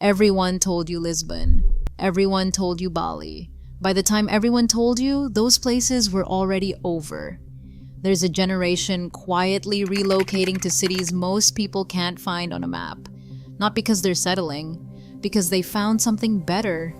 Everyone told you Lisbon. Everyone told you Bali. By the time everyone told you, those places were already over. There's a generation quietly relocating to cities most people can't find on a map. Not because they're settling, because they found something better.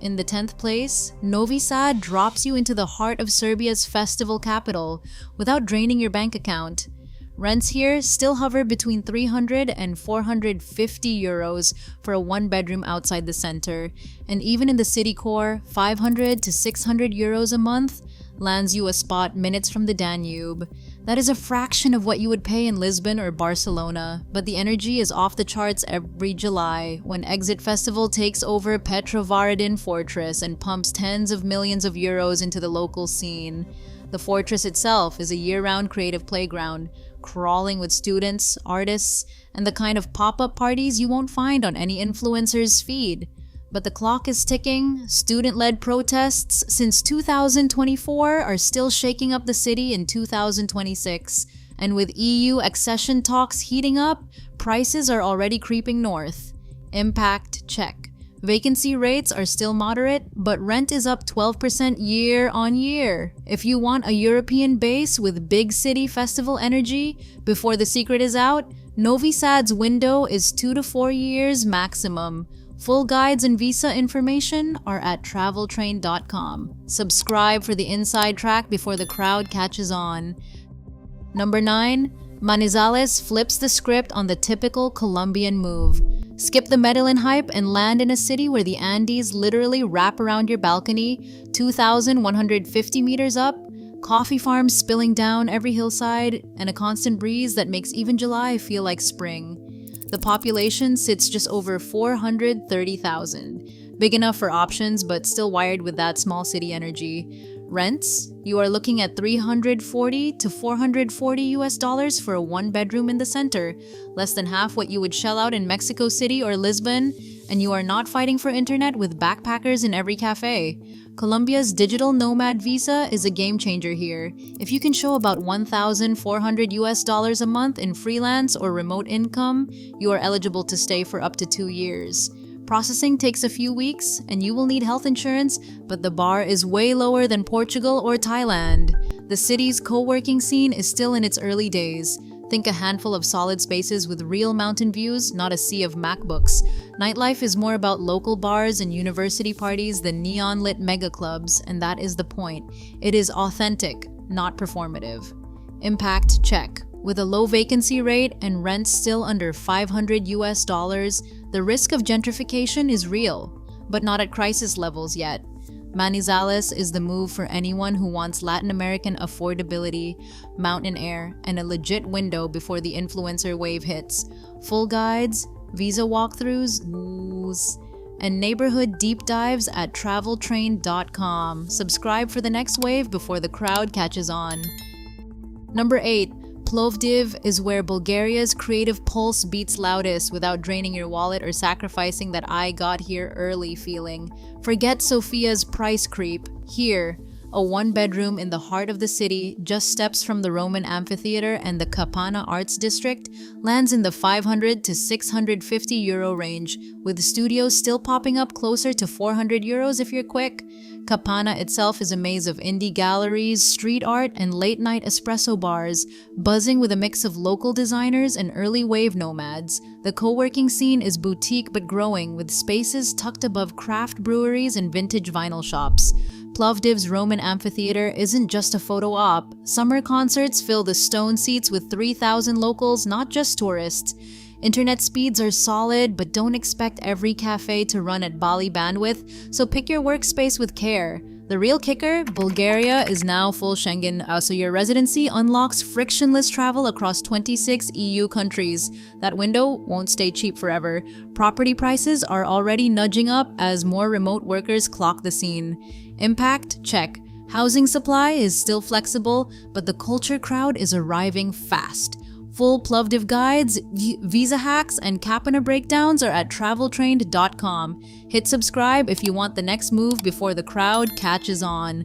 In the 10th place, Novi Sad drops you into the heart of Serbia's festival capital without draining your bank account. Rents here still hover between 300 and 450 euros for a one-bedroom outside the center, and even in the city core, 500 to 600 euros a month lands you a spot minutes from the Danube. That is a fraction of what you would pay in Lisbon or Barcelona, but the energy is off the charts every July when Exit Festival takes over Petrovaradin Fortress and pumps tens of millions of euros into the local scene. The fortress itself is a year-round creative playground, crawling with students, artists, and the kind of pop-up parties you won't find on any influencer's feed. But the clock is ticking. Student-led protests since 2024 are still shaking up the city in 2026. And with EU accession talks heating up, prices are already creeping north. Impact check. Vacancy rates are still moderate, but rent is up 12% year on year. If you want a European base with big city festival energy, before the secret is out, Novi Sad's window is 2 to 4 years maximum. Full guides and visa information are at traveltrain.com. Subscribe for the inside track before the crowd catches on. Number 9. Manizales flips the script on the typical Colombian move. Skip the Medellin hype and land in a city where the Andes literally wrap around your balcony, 2,150 meters up, coffee farms spilling down every hillside, and a constant breeze that makes even July feel like spring. The population sits just over 430,000. Big enough for options, but still wired with that small city energy. Rents? You are looking at $340 to $440 for a one-bedroom in the center, less than half what you would shell out in Mexico City or Lisbon, and you are not fighting for internet with backpackers in every cafe. Colombia's digital nomad visa is a game changer here. If you can show about $1,400 a month in freelance or remote income, you are eligible to stay for up to 2 years. Processing takes a few weeks, and you will need health insurance, but the bar is way lower than Portugal or Thailand. The city's co-working scene is still in its early days. Think a handful of solid spaces with real mountain views, not a sea of MacBooks. Nightlife is more about local bars and university parties than neon-lit mega clubs, and that is the point. It is authentic, not performative. Impact check. With a low vacancy rate and rents still under $500, the risk of gentrification is real, but not at crisis levels yet. Manizales is the move for anyone who wants Latin American affordability, mountain air, and a legit window before the influencer wave hits. Full guides, visa walkthroughs, and neighborhood deep dives at traveltrain.com. Subscribe for the next wave before the crowd catches on. Number 8. Plovdiv is where Bulgaria's creative pulse beats loudest without draining your wallet or sacrificing that I got here early feeling. Forget Sofia's price creep. Here, a one-bedroom in the heart of the city, just steps from the Roman amphitheater and the Kapana Arts District, lands in the 500 to 650 euro range, with studios still popping up closer to 400 euros if you're quick. Kapana itself is a maze of indie galleries, street art, and late-night espresso bars, buzzing with a mix of local designers and early-wave nomads. The co-working scene is boutique but growing, with spaces tucked above craft breweries and vintage vinyl shops. Plovdiv's Roman amphitheater isn't just a photo op. Summer concerts fill the stone seats with 3,000 locals, not just tourists. Internet speeds are solid, but don't expect every cafe to run at Bali bandwidth, so pick your workspace with care. The real kicker, Bulgaria is now full Schengen, so your residency unlocks frictionless travel across 26 EU countries. That window won't stay cheap forever. Property prices are already nudging up as more remote workers clock the scene. Impact? Check. Housing supply is still flexible, but the culture crowd is arriving fast. Full Plovdiv guides, visa hacks, and Kapana breakdowns are at traveltrained.com. Hit subscribe if you want the next move before the crowd catches on.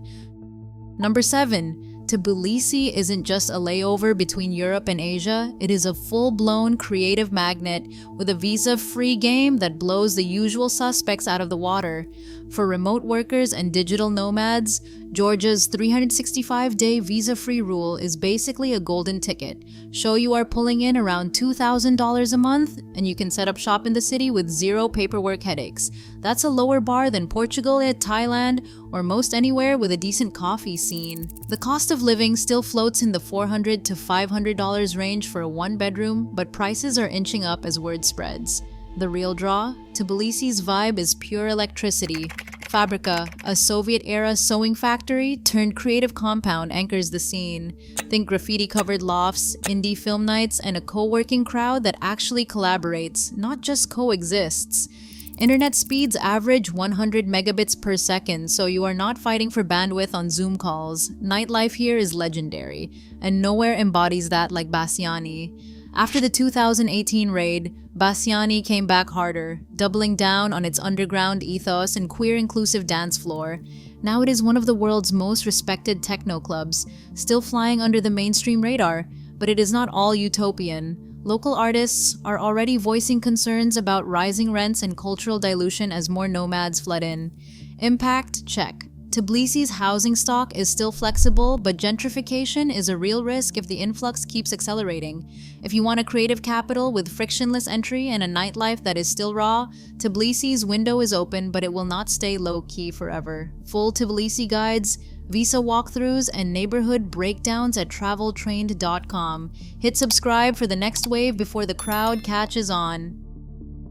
Number 7. Tbilisi isn't just a layover between Europe and Asia, it is a full-blown creative magnet with a visa-free game that blows the usual suspects out of the water. For remote workers and digital nomads, Georgia's 365-day visa-free rule is basically a golden ticket. Show you are pulling in around $2,000 a month, and you can set up shop in the city with zero paperwork headaches. That's a lower bar than Portugal, Thailand, or most anywhere with a decent coffee scene. The cost of living still floats in the $400 to $500 range for a one-bedroom, but prices are inching up as word spreads. The real draw? Tbilisi's vibe is pure electricity. Fabrica, a Soviet-era sewing factory turned creative compound, anchors the scene. Think graffiti-covered lofts, indie film nights, and a co-working crowd that actually collaborates, not just coexists. Internet speeds average 100 megabits per second, so you are not fighting for bandwidth on Zoom calls. Nightlife here is legendary, and nowhere embodies that like Bassiani. After the 2018 raid, Bassiani came back harder, doubling down on its underground ethos and queer-inclusive dance floor. Now it is one of the world's most respected techno clubs, still flying under the mainstream radar, but it is not all utopian. Local artists are already voicing concerns about rising rents and cultural dilution as more nomads flood in. Impact? Check. Tbilisi's housing stock is still flexible, but gentrification is a real risk if the influx keeps accelerating. If you want a creative capital with frictionless entry and a nightlife that is still raw, Tbilisi's window is open, but it will not stay low-key forever. Full Tbilisi guides, visa walkthroughs, and neighborhood breakdowns at traveltrained.com. Hit subscribe for the next wave before the crowd catches on.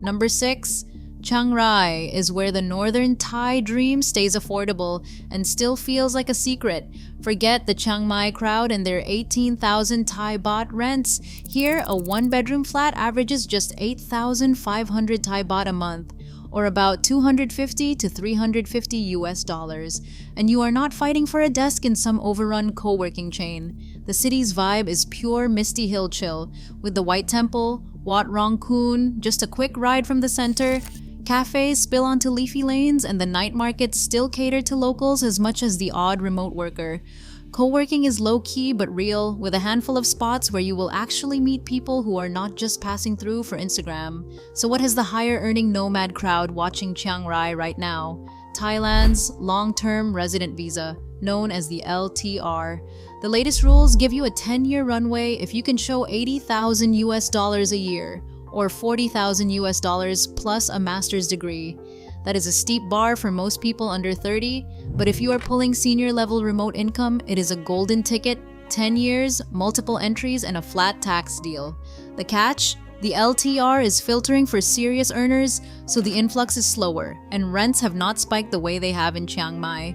Number 6. Chiang Rai is where the northern Thai dream stays affordable and still feels like a secret. Forget the Chiang Mai crowd and their 18,000 Thai baht rents. Here, a one-bedroom flat averages just 8,500 Thai baht a month, or about $250 to $350. And you are not fighting for a desk in some overrun co-working chain. The city's vibe is pure Misty Hill chill, with the White Temple, Wat Rong Khun, just a quick ride from the center. Cafes spill onto leafy lanes, and the night markets still cater to locals as much as the odd remote worker. Co-working is low-key but real, with a handful of spots where you will actually meet people who are not just passing through for Instagram. So what has the higher-earning nomad crowd watching Chiang Rai right now? Thailand's long-term resident visa, known as the LTR. The latest rules give you a 10-year runway if you can show $80,000 a year, or $40,000 plus a master's degree. That is a steep bar for most people under 30, but if you are pulling senior-level remote income, it is a golden ticket, 10 years, multiple entries, and a flat tax deal. The catch? The LTR is filtering for serious earners, so the influx is slower, and rents have not spiked the way they have in Chiang Mai.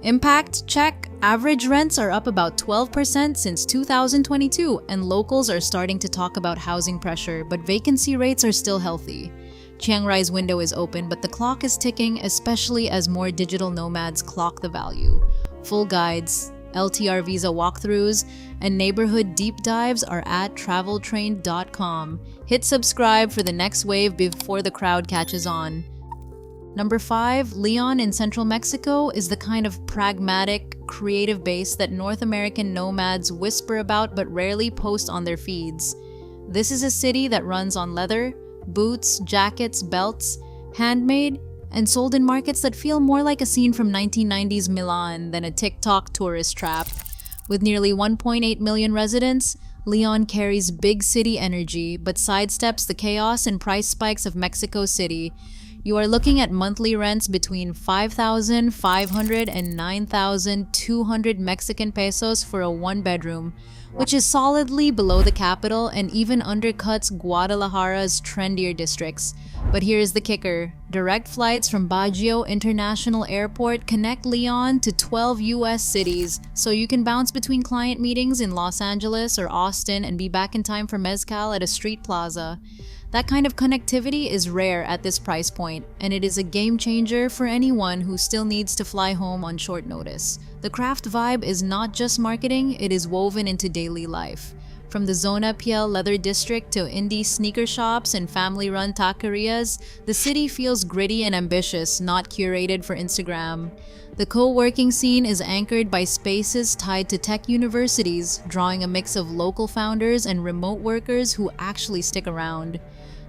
Impact? Check. Average rents are up about 12% since 2022, and locals are starting to talk about housing pressure, but vacancy rates are still healthy. Chiang Rai's window is open, but the clock is ticking, especially as more digital nomads clock the value. Full guides, LTR visa walkthroughs, and neighborhood deep dives are at traveltrained.com. Hit subscribe for the next wave before the crowd catches on. Number 5, León in central Mexico is the kind of pragmatic, creative base that North American nomads whisper about but rarely post on their feeds. This is a city that runs on leather, boots, jackets, belts, handmade, and sold in markets that feel more like a scene from 1990s Milan than a TikTok tourist trap. With nearly 1.8 million residents, León carries big city energy but sidesteps the chaos and price spikes of Mexico City. You are looking at monthly rents between 5,500 and 9,200 Mexican pesos for a one-bedroom, which is solidly below the capital and even undercuts Guadalajara's trendier districts. But here's the kicker. Direct flights from Baguio International Airport connect León to 12 US cities, so you can bounce between client meetings in Los Angeles or Austin and be back in time for mezcal at a street plaza. That kind of connectivity is rare at this price point, and it is a game changer for anyone who still needs to fly home on short notice. The craft vibe is not just marketing, it is woven into daily life. From the Zona Piel leather district to indie sneaker shops and family-run taquerias, the city feels gritty and ambitious, not curated for Instagram. The co-working scene is anchored by spaces tied to tech universities, drawing a mix of local founders and remote workers who actually stick around.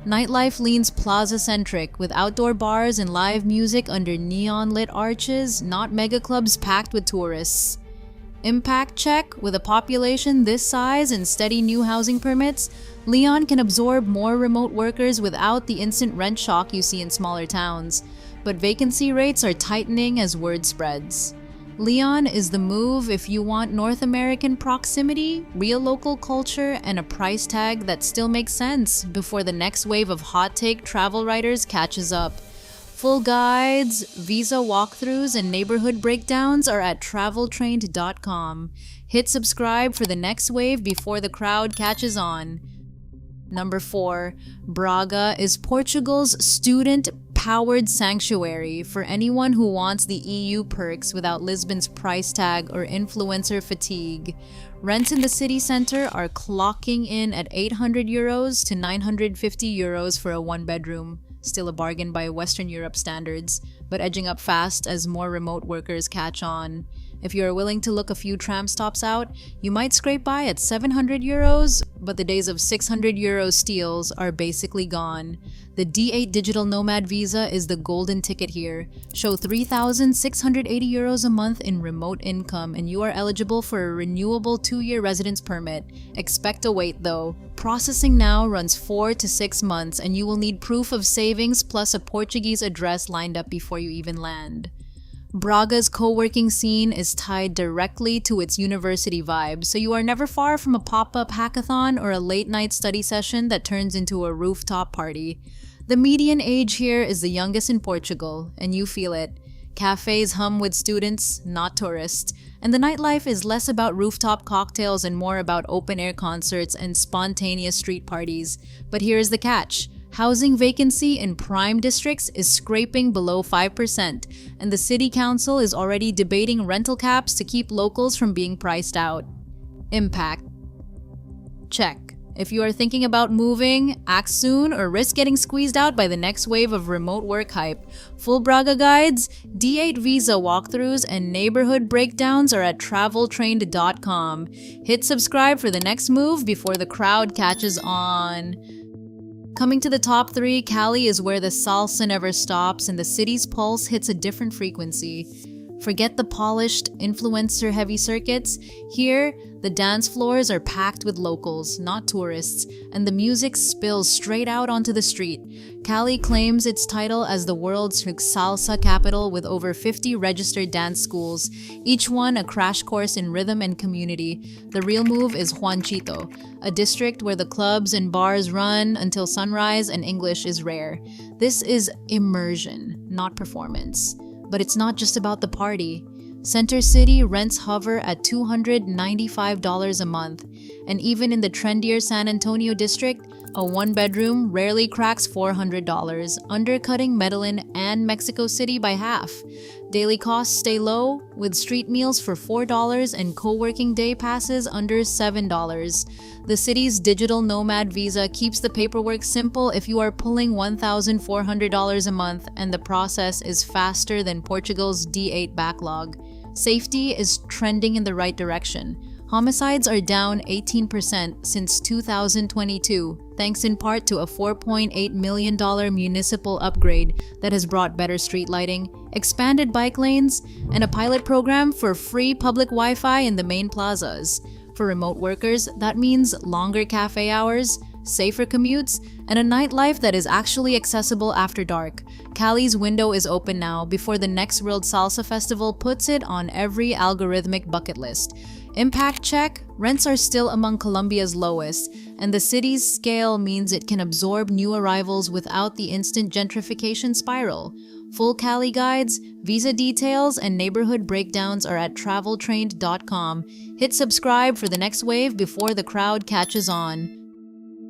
Nightlife leans plaza-centric, with outdoor bars and live music under neon-lit arches, not megaclubs packed with tourists. Impact check: with a population this size and steady new housing permits, León can absorb more remote workers without the instant rent shock you see in smaller towns. But vacancy rates are tightening as word spreads. León is the move if you want North American proximity, real local culture, and a price tag that still makes sense before the next wave of hot-take travel writers catches up. Full guides, visa walkthroughs, and neighborhood breakdowns are at traveltrained.com. Hit subscribe for the next wave before the crowd catches on. Number 4. Braga is Portugal's student-powered sanctuary for anyone who wants the EU perks without Lisbon's price tag or influencer fatigue. Rents in the city center are clocking in at €800 to €950 for a one-bedroom. Still a bargain by Western Europe standards, but edging up fast as more remote workers catch on. If you are willing to look a few tram stops out, you might scrape by at €700, but the days of €600 steals are basically gone. The D8 digital nomad visa is the golden ticket here. Show €3,680 a month in remote income and you are eligible for a renewable 2-year residence permit. Expect a wait though. Processing now runs 4 to 6 months and you will need proof of savings plus a Portuguese address lined up before you even land. Braga's co-working scene is tied directly to its university vibe, so you are never far from a pop-up hackathon or a late-night study session that turns into a rooftop party. The median age here is the youngest in Portugal, and you feel it. Cafes hum with students, not tourists, and the nightlife is less about rooftop cocktails and more about open-air concerts and spontaneous street parties. But here is the catch. Housing vacancy in prime districts is scraping below 5%, and the city council is already debating rental caps to keep locals from being priced out. Impact check. If you are thinking about moving, act soon or risk getting squeezed out by the next wave of remote work hype. Full Braga guides, D8 visa walkthroughs, and neighborhood breakdowns are at traveltrained.com. Hit subscribe for the next move before the crowd catches on. Coming to the top 3, Cali is where the salsa never stops and the city's pulse hits a different frequency. Forget the polished, influencer-heavy circuits. Here, the dance floors are packed with locals, not tourists, and the music spills straight out onto the street. Cali claims its title as the world's salsa capital with over 50 registered dance schools, each one a crash course in rhythm and community. The real move is Juanchito, a district where the clubs and bars run until sunrise and English is rare. This is immersion, not performance. But it's not just about the party. Center City rents hover at $295 a month, and even in the trendier San Antonio district, a one-bedroom rarely cracks $400, undercutting Medellin and Mexico City by half. Daily costs stay low, with street meals for $4 and co-working day passes under $7. The city's digital nomad visa keeps the paperwork simple if you are pulling $1,400 a month, and the process is faster than Portugal's D8 backlog. Safety is trending in the right direction. Homicides are down 18% since 2022, thanks in part to a $4.8 million municipal upgrade that has brought better street lighting, expanded bike lanes, and a pilot program for free public Wi-Fi in the main plazas. For remote workers, that means longer cafe hours, safer commutes, and a nightlife that is actually accessible after dark. Cali's window is open now before the next World Salsa Festival puts it on every algorithmic bucket list. Impact check: rents are still among Colombia's lowest, and the city's scale means it can absorb new arrivals without the instant gentrification spiral. Full Cali guides, visa details, and neighborhood breakdowns are at traveltrained.com. Hit subscribe for the next wave before the crowd catches on.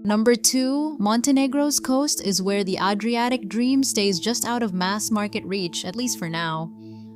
Number 2, Montenegro's coast is where the Adriatic dream stays just out of mass market reach, at least for now.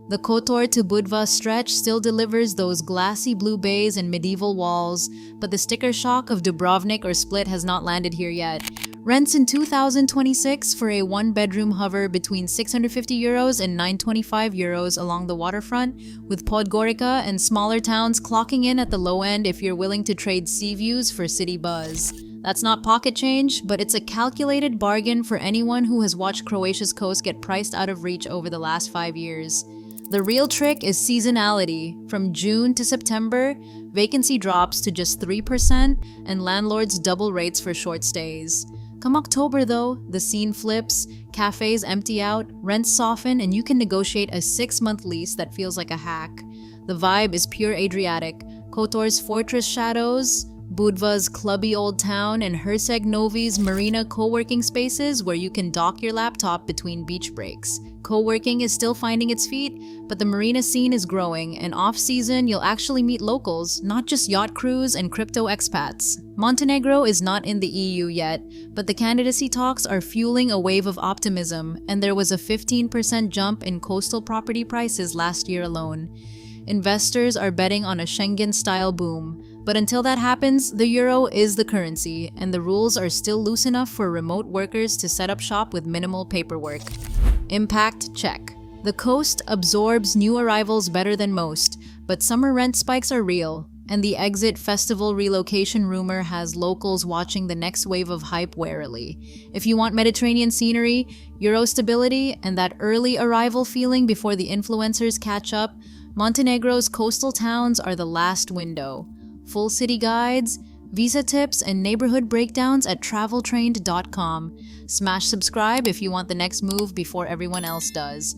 The Kotor to Budva stretch still delivers those glassy blue bays and medieval walls, but the sticker shock of Dubrovnik or Split has not landed here yet. Rents in 2026 for a one-bedroom hover between €650 and €925 along the waterfront, with Podgorica and smaller towns clocking in at the low end if you're willing to trade sea views for city buzz. That's not pocket change, but it's a calculated bargain for anyone who has watched Croatia's coast get priced out of reach over the last 5 years. The real trick is seasonality. From June to September, vacancy drops to just 3% and landlords double rates for short stays. Come October though, the scene flips, cafes empty out, rents soften, and you can negotiate a 6-month lease that feels like a hack. The vibe is pure Adriatic. Kotor's fortress shadows, Budva's clubby old town, and Herceg Novi's marina co-working spaces where you can dock your laptop between beach breaks. Co-working is still finding its feet, but the marina scene is growing, and off-season you'll actually meet locals, not just yacht crews and crypto expats. Montenegro is not in the EU yet, but the candidacy talks are fueling a wave of optimism, and there was a 15% jump in coastal property prices last year alone. Investors are betting on a Schengen-style boom. But until that happens, the euro is the currency, and the rules are still loose enough for remote workers to set up shop with minimal paperwork. Impact check. The coast absorbs new arrivals better than most, but summer rent spikes are real, and the exit festival relocation rumor has locals watching the next wave of hype warily. If you want Mediterranean scenery, euro stability, and that early arrival feeling before the influencers catch up, Montenegro's coastal towns are the last window. Full city guides, visa tips, and neighborhood breakdowns at traveltrained.com. Smash subscribe if you want the next move before everyone else does.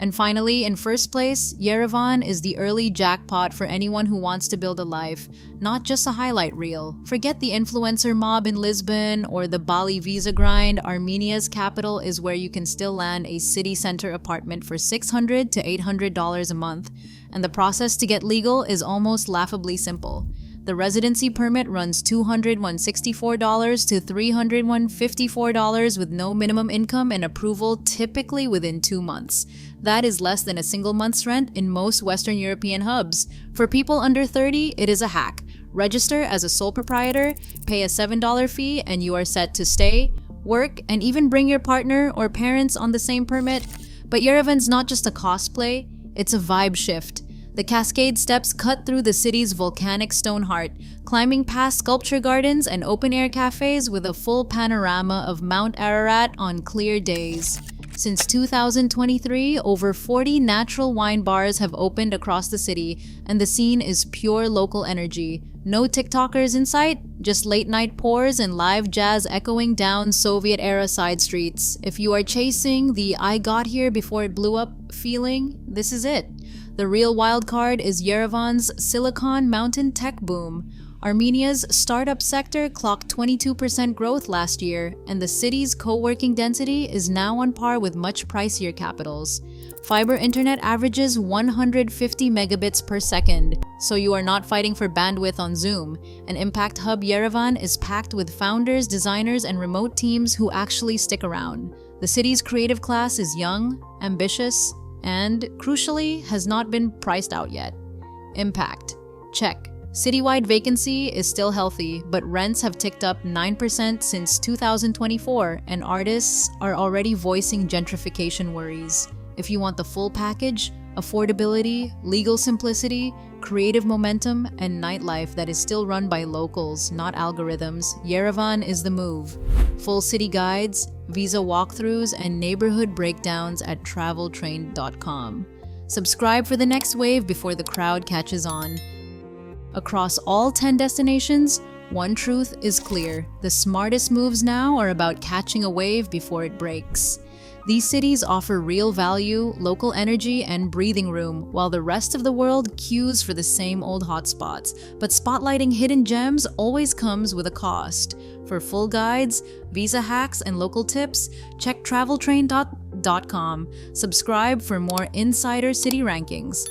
And finally, in first place, Yerevan is the early jackpot for anyone who wants to build a life, not just a highlight reel. Forget the influencer mob in Lisbon or the Bali visa grind. Armenia's capital is where you can still land a city center apartment for $600 to $800 a month, and the process to get legal is almost laughably simple. The residency permit runs $264 to $354 with no minimum income and approval typically within 2 months. That is less than a single month's rent in most Western European hubs. For people under 30, it is a hack. Register as a sole proprietor, pay a $7 fee, and you are set to stay, work, and even bring your partner or parents on the same permit. But Yerevan's not just a cost play, it's a vibe shift. The cascade steps cut through the city's volcanic stone heart, climbing past sculpture gardens and open-air cafes with a full panorama of Mount Ararat on clear days. Since 2023, over 40 natural wine bars have opened across the city, and the scene is pure local energy. No TikTokers in sight, just late-night pours and live jazz echoing down Soviet-era side streets. If you are chasing the "I got here before it blew up" feeling, this is it. The real wildcard is Yerevan's Silicon Mountain tech boom. Armenia's startup sector clocked 22% growth last year, and the city's co-working density is now on par with much pricier capitals. Fiber internet averages 150 megabits per second, so you are not fighting for bandwidth on Zoom. An Impact Hub Yerevan is packed with founders, designers, and remote teams who actually stick around. The city's creative class is young, ambitious, and, crucially, has not been priced out yet. Impact check. Citywide vacancy is still healthy, but rents have ticked up 9% since 2024, and artists are already voicing gentrification worries. If you want the full package, affordability, legal simplicity, creative momentum, and nightlife that is still run by locals, not algorithms, Yerevan is the move. Full city guides, visa walkthroughs, and neighborhood breakdowns at traveltrained.com. Subscribe for the next wave before the crowd catches on. Across all 10 destinations, one truth is clear. The smartest moves now are about catching a wave before it breaks. These cities offer real value, local energy, and breathing room, while the rest of the world queues for the same old hotspots. But spotlighting hidden gems always comes with a cost. For full guides, visa hacks, and local tips, check traveltrain.com. Subscribe for more insider city rankings.